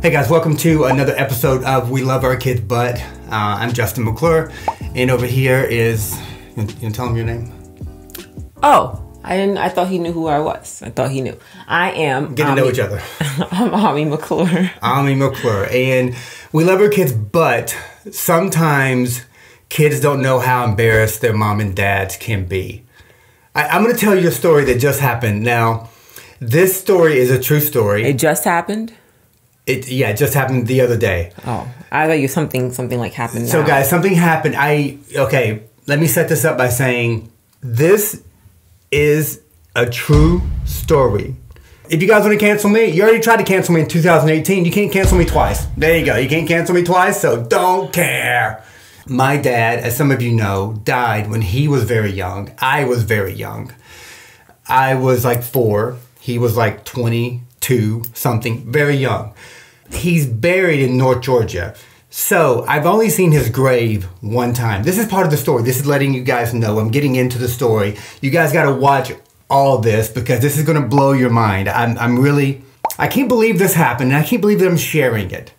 Hey guys, welcome to another episode of We Love Our Kids, but I'm Justin McClure, and over here is, you can tell him your name? Oh, I didn't. I thought he knew who I was. I thought he knew. I am. Get to know each other. I'm Ami McClure. Ami McClure, and we love our kids, but sometimes kids don't know how embarrassed their mom and dads can be. I'm going to tell you a story that just happened. Now, this story is a true story. It just happened? It just happened the other day. Oh, I thought you something like happened now. So guys, something happened. Okay, let me set this up by saying this is a true story. If you guys want to cancel me, you already tried to cancel me in 2018. You can't cancel me twice. There you go. You can't cancel me twice, so don't care. My dad, as some of you know, died when he was very young. I was very young. I was like 4. He was like 22, something, very young. He's buried in North Georgia. So I've only seen his grave one time. This is part of the story. This is letting you guys know. I'm getting into the story. You guys got to watch all this because this is going to blow your mind. I can't believe this happened, and I can't believe that I'm sharing it.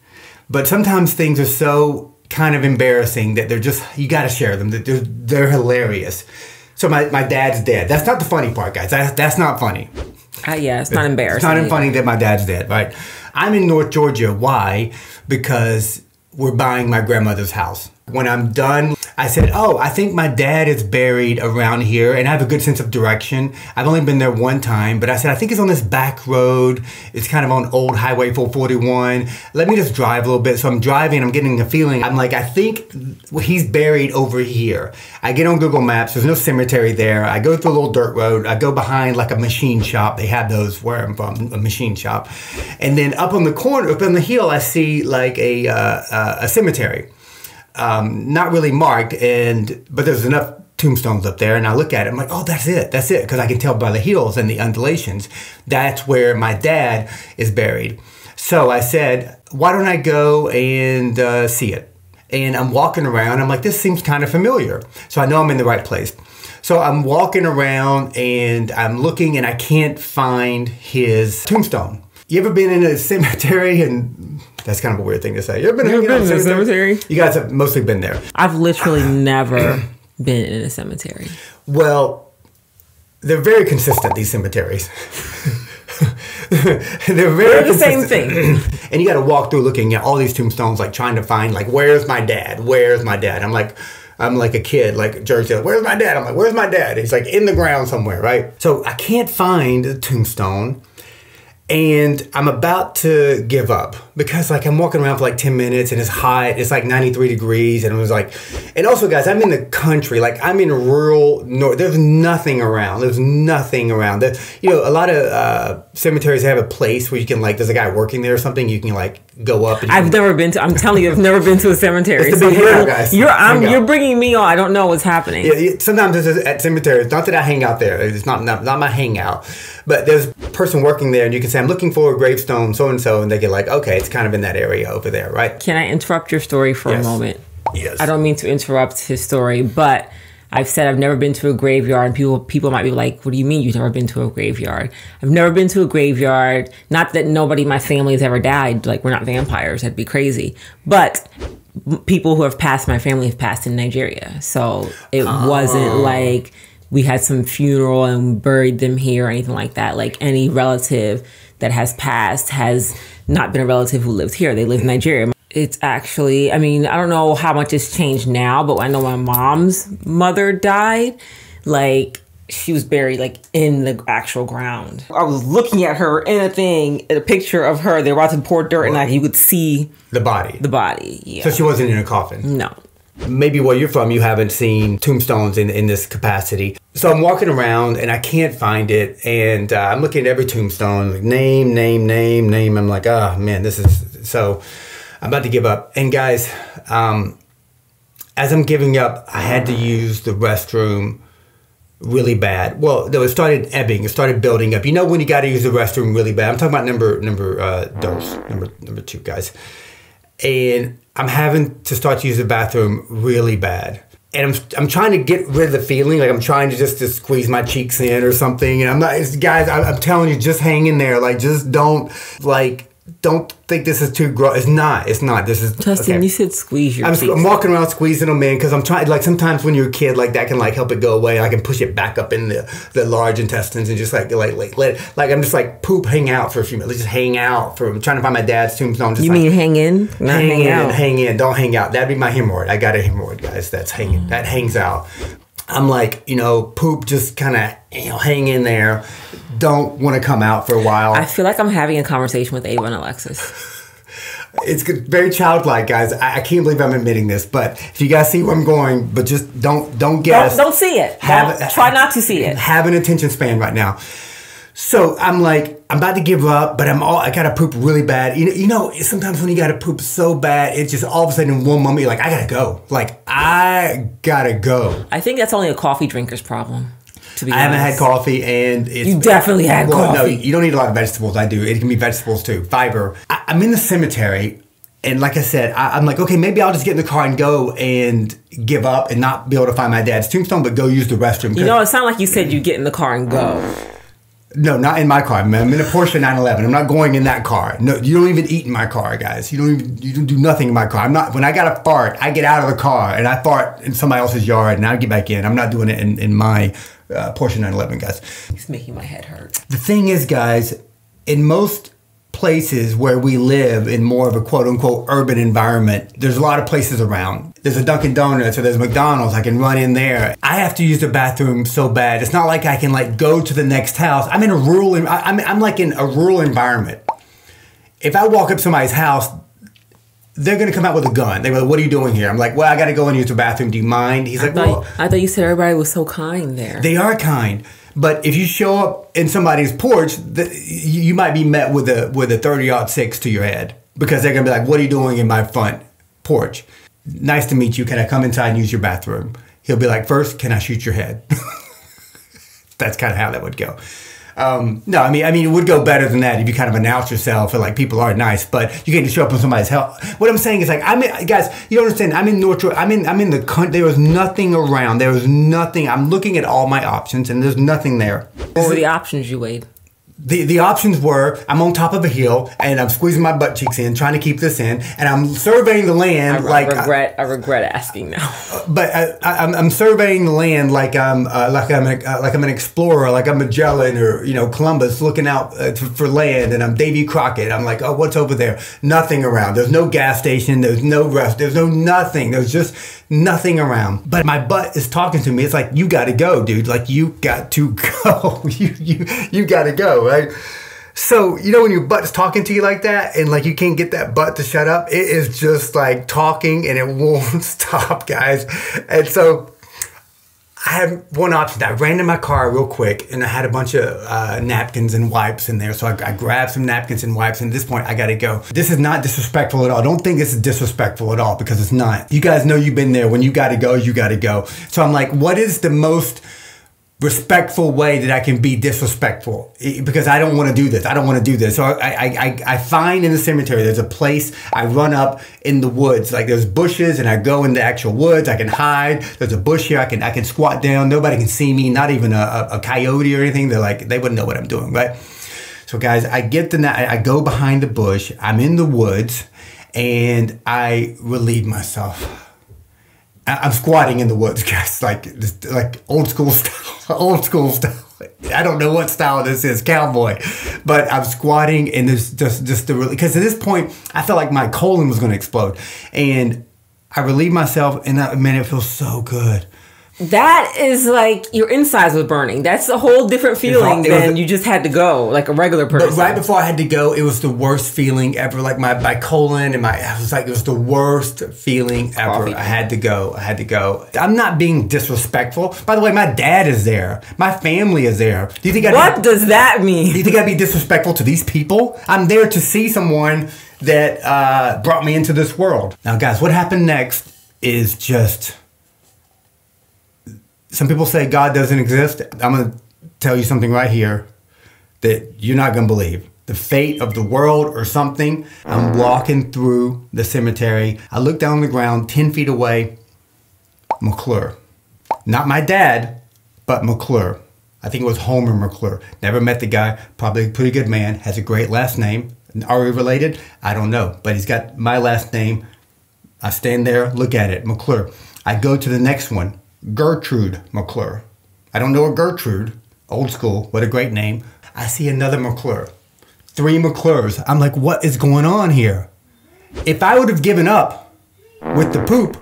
But sometimes things are so kind of embarrassing that you got to share them. That they're hilarious. So my dad's dead. That's not the funny part, guys. That's not funny. Yeah, it's not embarrassing. It's not funny that my dad's dead, right? I'm in North Georgia. Why? Because we're buying my grandmother's house. When I'm done, I said, oh, I think my dad is buried around here, and I have a good sense of direction. I've only been there one time, but I said, I think it's on this back road. It's kind of on old Highway 441. Let me just drive a little bit. So I'm driving, I'm getting a feeling. I'm like, I think he's buried over here. I get on Google Maps. There's no cemetery there. I go through a little dirt road. I go behind like a machine shop. They have those where I'm from, a machine shop. And then up on the corner, up on the hill, I see like a cemetery. Not really marked, but there's enough tombstones up there, and I look at it, I'm like, oh, that's it, because I can tell by the hills and the undulations, that's where my dad is buried. So I said, why don't I go and see it? And I'm walking around, I'm like, this seems kind of familiar, so I know I'm in the right place. So I'm walking around, and I'm looking, and I can't find his tombstone. You ever been in a cemetery? And that's kind of a weird thing to say. You ever been in a cemetery? You guys have mostly been there. I've literally never been in a cemetery. Well, they're very consistent, these cemeteries. They're the same thing. And you got to walk through looking at all these tombstones, like trying to find, like, where's my dad? Where's my dad? I'm like a kid, like Jersey. Where's my dad? I'm like, where's my dad? He's like in the ground somewhere, right? So I can't find a tombstone. And I'm about to give up because like I'm walking around for like 10 minutes and it's hot. It's like 93 degrees. And it was like, and also guys, I'm in the country. Like I'm in rural north. There's nothing around. There's nothing around. You know, a lot of cemeteries have a place where you can like, there's a guy working there or something. You can like go up. And I'm telling you, I've never been to a cemetery. It's the big hangout, guys. You're bringing me on. I don't know what's happening. Yeah, sometimes it's at cemeteries. Not that I hang out there. It's not my hangout. But there's a person working there and you can say, I'm looking for a gravestone, so-and-so. And they get like, okay, it's kind of in that area over there, right? Can I interrupt your story for a moment? Yes. I don't mean to interrupt his story, but I've said I've never been to a graveyard. And people might be like, what do you mean you've never been to a graveyard? I've never been to a graveyard. Not that nobody in my family has ever died. Like, we're not vampires. That'd be crazy. But people who have passed, my family have passed in Nigeria. So it wasn't like we had some funeral and buried them here or anything like that. Like any relative that has passed has not been a relative who lived here. They live in Nigeria. It's actually, I mean, I don't know how much it's changed now, but I know my mom's mother died. Like she was buried like in the actual ground. I was looking at her in a picture of her. They were about to pour dirt and like you could see the body. The body, yeah. So she wasn't in a coffin? No. Maybe where you're from, you haven't seen tombstones in this capacity. So I'm walking around and I can't find it. And I'm looking at every tombstone, like name. I'm like, oh man, this is, so I'm about to give up. And guys, as I'm giving up, I had to use the restroom really bad. Well, it started ebbing. It started building up. You know when you got to use the restroom really bad? I'm talking about number 2, guys. And I'm having to start to use the bathroom really bad. And I'm trying to get rid of the feeling, like I'm trying to just to squeeze my cheeks in or something. And I'm not, guys, I'm telling you, just hang in there. Like, just don't, like, don't think this is too gross. It's not. This is Justin, okay. You said squeeze your teeth. I'm walking around squeezing them in because I'm trying. Like sometimes when you're a kid, like that can like help it go away. I can push it back up in the large intestines and just like let I'm just like poop hang out for a few minutes. Just hang out for. I'm trying to find my dad's tombstone. Just you mean hang in? Not hang out. Hang in. Don't hang out. That'd be my hemorrhoid. I got a hemorrhoid, guys. That's hanging. That hangs out. I'm like, poop just kind of hang in there. Don't want to come out for a while. I feel like I'm having a conversation with Ava and Alexis. It's very childlike, guys. I can't believe I'm admitting this, but if you guys see where I'm going, but just don't guess. Don't see it. Try not to see it. Have an attention span right now. So I'm like, I'm about to give up, but I gotta poop really bad. Sometimes when you gotta poop so bad, it's just all of a sudden in one moment, you're like, I gotta go. Like, I gotta go. I think that's only a coffee drinker's problem. I haven't had coffee, and you definitely had coffee. No, you don't eat a lot of vegetables. I do. It can be vegetables too. Fiber. I'm in the cemetery, and like I said, I'm like, okay, maybe I'll just get in the car and go and give up and not be able to find my dad's tombstone, but go use the restroom. It sounded like you said you get in the car and go. No, not in my car. I'm in a Porsche 911. I'm not going in that car. No, you don't even eat in my car, guys. You don't do nothing in my car. When I got to fart, I get out of the car and I fart in somebody else's yard and I get back in. I'm not doing it in my Porsche 911, guys. It's making my head hurt. The thing is, guys, in most places where we live in more of a quote-unquote urban environment, there's a lot of places around. There's a Dunkin' Donuts or there's McDonald's. I can run in there. I have to use the bathroom so bad. It's not like I can like go to the next house. I'm in a rural. I'm like in a rural environment. If I walk up to somebody's house, they're gonna come out with a gun. They're like, "What are you doing here?" I'm like, "Well, I got to go and use the bathroom. Do you mind?" He's like, "Well." I thought you said everybody was so kind there. They are kind. But if you show up in somebody's porch, you might be met with a 30-06 to your head because they're gonna be like, "What are you doing in my front porch? Nice to meet you. Can I come inside and use your bathroom?" He'll be like, "First, can I shoot your head?" That's kind of how that would go. No, I mean, it would go better than that if you kind of announce yourself and like people are nice, but you can't just show up on somebody's house. What I'm saying is like, guys, you don't understand. I'm in North. I'm in the country. There was nothing around. There was nothing. I'm looking at all my options, and there's nothing there. What were the options you weighed? The options were I'm on top of a hill and I'm squeezing my butt cheeks in, trying to keep this in, and I'm surveying the land. I regret asking now. But I'm surveying the land like I'm an explorer, like I'm Magellan or Columbus, looking out for land, and I'm Davy Crockett. I'm like, oh, what's over there? Nothing around. There's no gas station. There's no rest. There's no nothing. There's just nothing around. But my butt is talking to me. It's like, you got to go, dude. Like, you got to go. you got to go. Right? So, when your butt's talking to you like that and like you can't get that butt to shut up, it is just like talking and it won't stop, guys. And so I had one option. I ran to my car real quick and I had a bunch of napkins and wipes in there. So I grabbed some napkins and wipes, and at this point I got to go. This is not disrespectful at all. Don't think this is disrespectful at all, because it's not. You guys know you've been there. When you got to go, you got to go. So I'm like, what is the most respectful way that I can be disrespectful, because I don't want to do this. I don't want to do this. So I find in the cemetery, there's a place I run up in the woods. Like there's bushes and I go in the actual woods. I can hide. There's a bush here. I can squat down. Nobody can see me. Not even a coyote or anything. They wouldn't know what I'm doing, right? So guys, I go behind the bush. I'm in the woods and I relieve myself. I'm squatting in the woods, guys, like old school style, old school style. I don't know what style this is, cowboy, but I'm squatting, and there's just because at this point I felt like my colon was going to explode, and I relieve myself, and it feels so good. That is like your insides were burning. That's a whole different feeling than you just had to go, like a regular person. But right before I had to go, it was the worst feeling ever. Like my colon and it was the worst feeling ever. I had to go. I'm not being disrespectful. By the way, my dad is there. My family is there. Do you think what does that mean? Do you think I'd be disrespectful to these people? I'm there to see someone that brought me into this world. Now, guys, what happened next is just... Some people say God doesn't exist. I'm going to tell you something right here that you're not going to believe. The fate of the world or something. I'm walking through the cemetery. I look down on the ground 10 feet away. McClure. Not my dad, but McClure. I think it was Homer McClure. Never met the guy. Probably a pretty good man. Has a great last name. Are we related? I don't know. But he's got my last name. I stand there, look at it, McClure. I go to the next one, Gertrude McClure. I don't know a Gertrude. Old school. What a great name. I see another McClure. 3 McClures. I'm like, what is going on here? If I would have given up with the poop,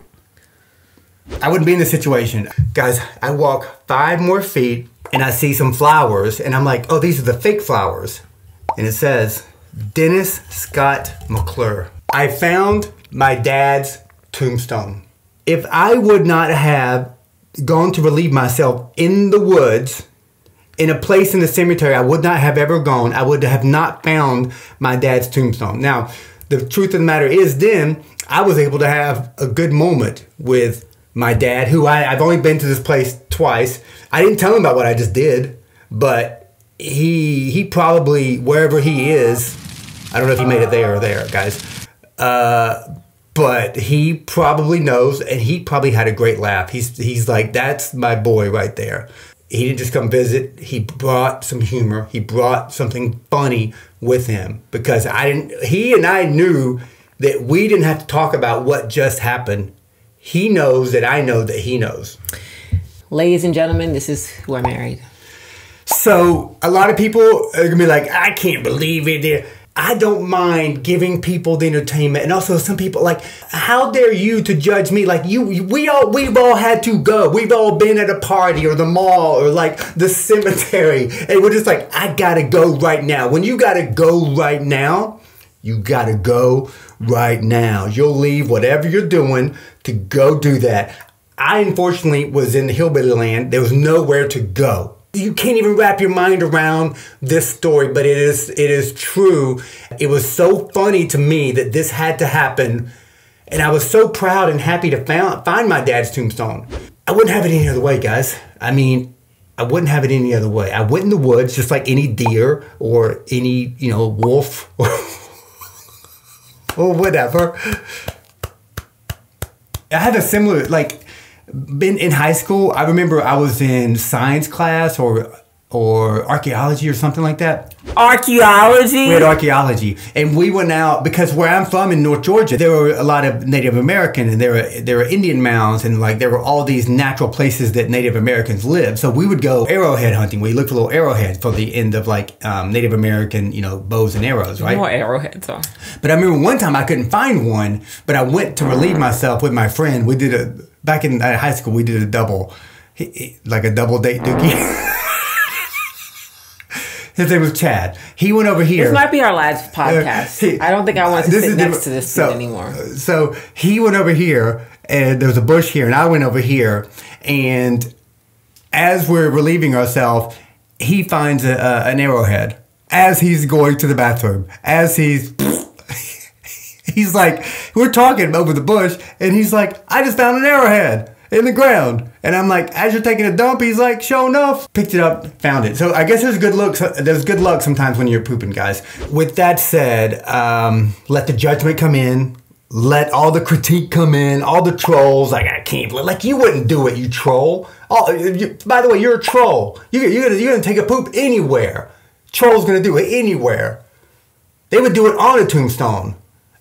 I wouldn't be in this situation. Guys, I walk 5 more feet and I see some flowers and I'm like, oh, these are the fake flowers. And it says, Dennis Scott McClure. I found my dad's tombstone. If I would not have gone to relieve myself in the woods, in a place in the cemetery I would not have ever gone, I would have not found my dad's tombstone. Now, the truth of the matter is then, I was able to have a good moment with my dad, who I've only been to this place twice. I didn't tell him about what I just did, but he probably, wherever he is, I don't know if he made it there or there, guys. But he probably knows, and he probably had a great laugh. He's like, that's my boy right there. He didn't just come visit. He brought some humor. He brought something funny with him because he and I knew that we didn't have to talk about what just happened. He knows that I know that he knows. Ladies and gentlemen, this is who I married. So a lot of people are going to be like, I can't believe it. I don't mind giving people the entertainment. And also some people like, how dare you to judge me? Like we've all had to go. We've all been at a party or the mall or like the cemetery. And we're just like, I gotta go right now. When you gotta go right now, you gotta go right now. You'll leave whatever you're doing to go do that. I unfortunately was in the hillbilly land. There was nowhere to go. You can't even wrap your mind around this story, but it is true. It was so funny to me that this had to happen, and I was so proud and happy to find my dad's tombstone. I wouldn't have it any other way, guys. I mean, I wouldn't have it any other way. I went in the woods just like any deer or any, wolf or whatever. I had a similar, been in high school. I remember I was in science class or archaeology or something like that. Archaeology? We had archaeology. And we went out, because where I'm from in North Georgia, there were a lot of Native American and there were Indian mounds and there were all these natural places that Native Americans lived. So we would go arrowhead hunting. We looked for little arrowheads for the end of Native American, bows and arrows, right? More arrowheads are. But I remember one time I couldn't find one, but I went to relieve myself with my friend. We did back in high school, we did a double date dookie. His name was Chad. He went over here. This might be our last podcast. I don't think I want to sit next to this dude anymore. So he went over here, and there was a bush here, and I went over here. And as we're relieving ourselves, he finds an arrowhead as he's going to the bathroom. He's like, we're talking over the bush, and he's like, I just found an arrowhead in the ground. And I'm like, as you're taking a dump, he's like, sure enough, picked it up, found it. So I guess there's good luck sometimes when you're pooping, guys. With that said, let the judgment come in. Let all the critique come in, all the trolls. I can't believe, you wouldn't do it, you troll. By the way, you're a troll. You're gonna take a poop anywhere. Troll's gonna do it anywhere. They would do it on a tombstone.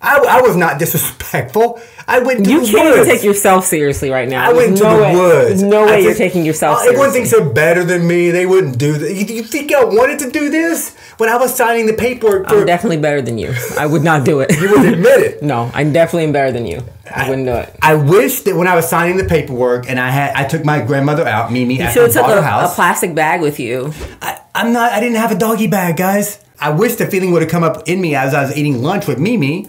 I was not disrespectful. I went to the woods. You can't even take yourself seriously right now. I went to the woods. There's no way you're taking yourself seriously. Everyone thinks they're better than me. They wouldn't do that. You think I wanted to do this? When I was signing the paperwork I'm definitely better than you. I would not do it. You would admit it. No, I'm definitely better than you. I wouldn't do it. I wish that when I was signing the paperwork and I took my grandmother out, Mimi, at her house. A plastic bag with you. I didn't have a doggy bag, guys. I wish the feeling would have come up in me as I was eating lunch with Mimi.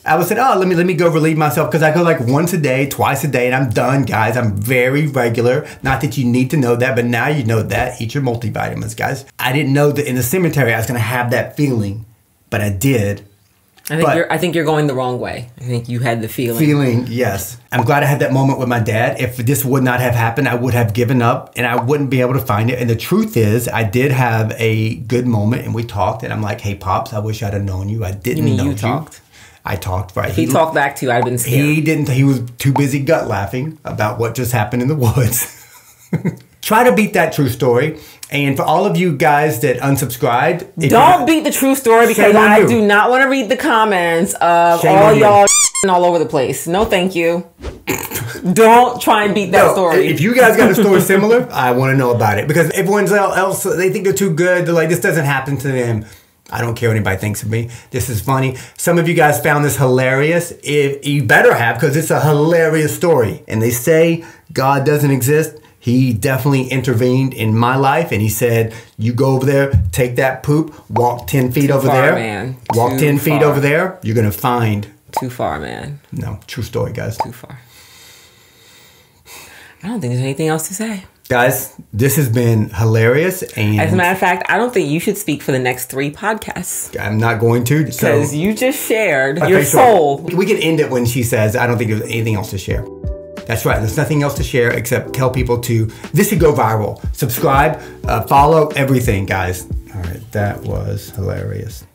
I would say, oh, let me go relieve myself, because I go once a day, twice a day, and I'm done, guys. I'm very regular. Not that you need to know that, but now you know that. Eat your multivitamins, guys. I didn't know that in the cemetery I was going to have that feeling, but I did. I think you're going the wrong way. I think you had the feeling. Yes. I'm glad I had that moment with my dad. If this would not have happened, I would have given up and I wouldn't be able to find it. And the truth is, I did have a good moment and we talked, and I'm like, hey, Pops, I wish I'd have known you. I didn't know you. Talked? I talked, right? If he talked back to you, I'd have been scared. He didn't. He was too busy gut laughing about what just happened in the woods. Try to beat that true story. And for all of you guys that unsubscribed, don't beat the true story because I do not want to read the comments of all y'all all over the place. No, thank you. Don't try and beat that story. If you guys got a story similar, I want to know about it because everyone else, they think they're too good. They're like, this doesn't happen to them. I don't care what anybody thinks of me. This is funny. Some of you guys found this hilarious. You better have, because it's a hilarious story. And they say God doesn't exist. He definitely intervened in my life, and he said, you go over there, take that poop, walk 10 feet over there. Man. Walk 10 feet over there. You're going to find. Too far, man. No, true story, guys. Too far. I don't think there's anything else to say. Guys, this has been hilarious. And as a matter of fact, I don't think you should speak for the next 3 podcasts. I'm not going to. Because you just shared your soul. We can end it when she says, I don't think there's anything else to share. That's right. There's nothing else to share except tell people this should go viral. Subscribe, follow, everything, guys. All right. That was hilarious.